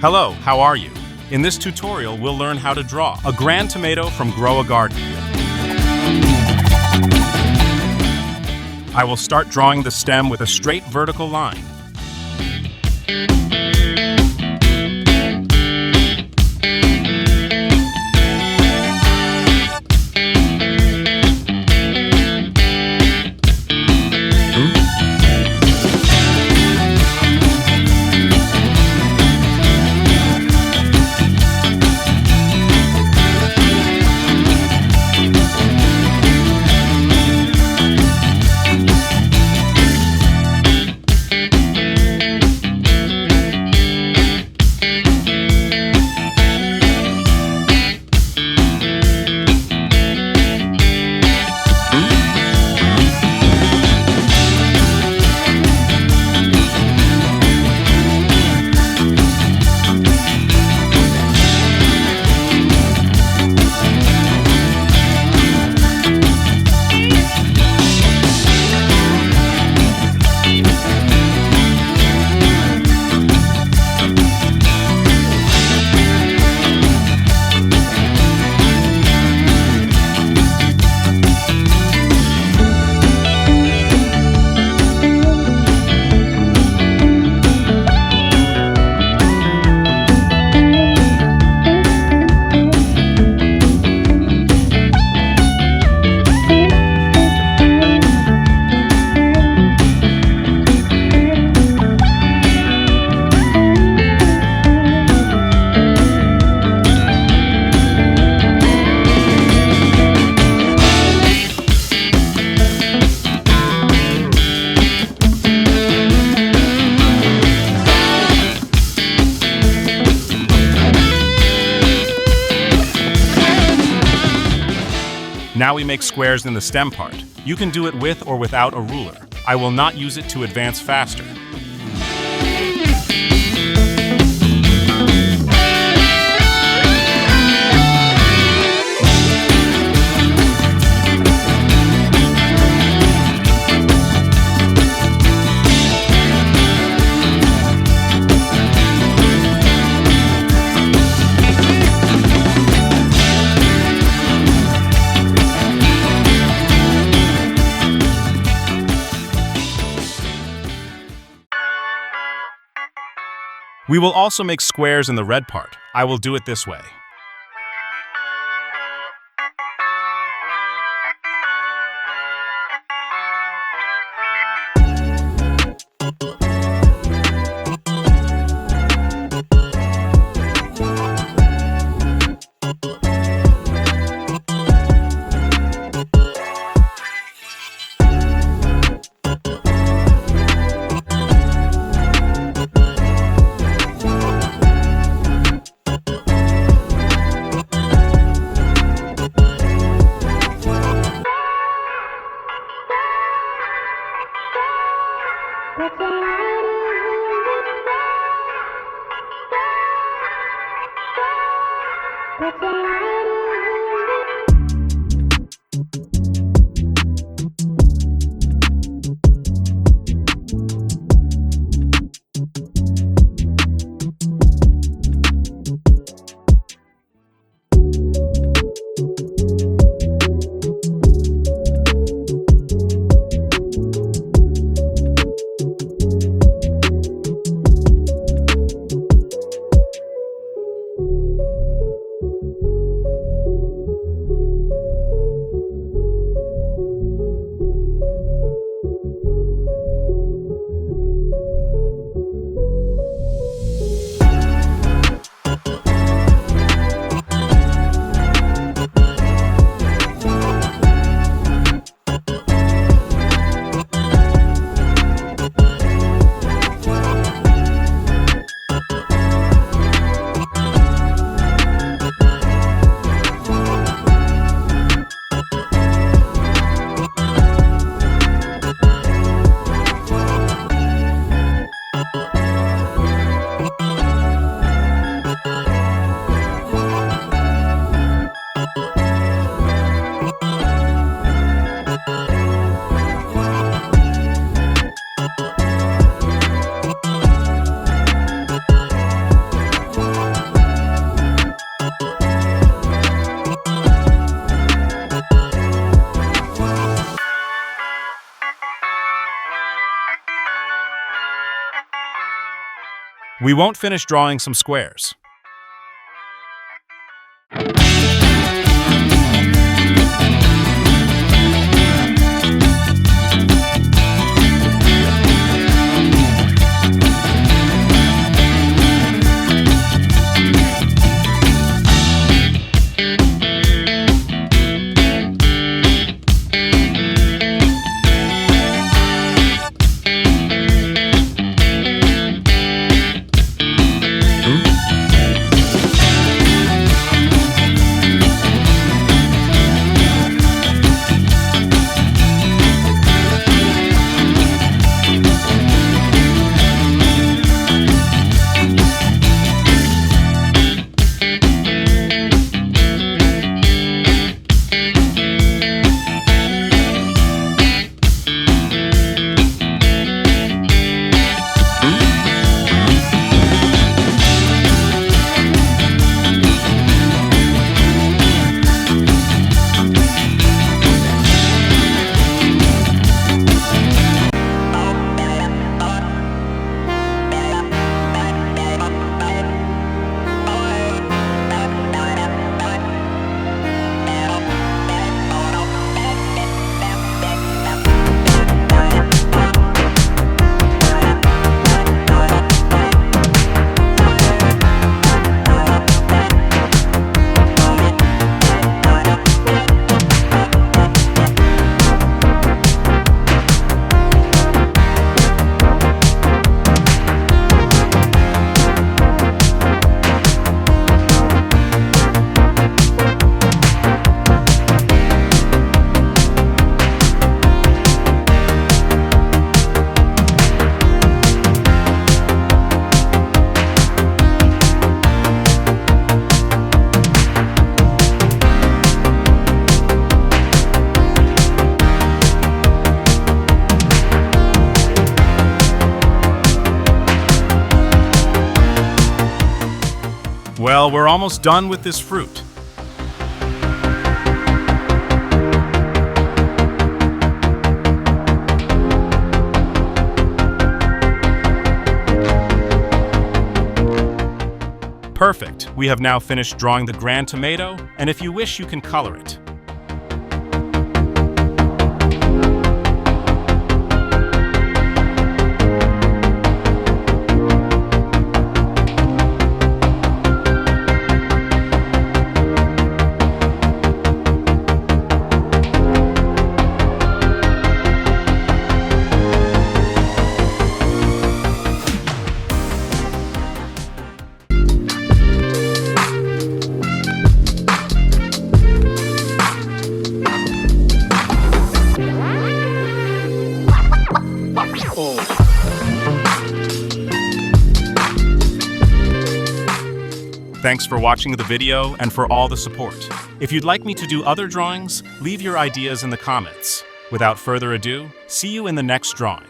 Hello, how are you? In this tutorial, we'll learn how to draw a grand tomato from Grow a Garden. I will start drawing the stem with a straight vertical line. Now we make squares in the stem part. You can do it with or without a ruler. I will not use it to advance faster. We will also make squares in the red part. I will do it this way. We won't finish drawing some squares. Well, we're almost done with this fruit. Perfect. We have now finished drawing the grand tomato, and if you wish, you can color it. Thanks for watching the video and for all the support. If you'd like me to do other drawings, leave your ideas in the comments. Without further ado, see you in the next drawing.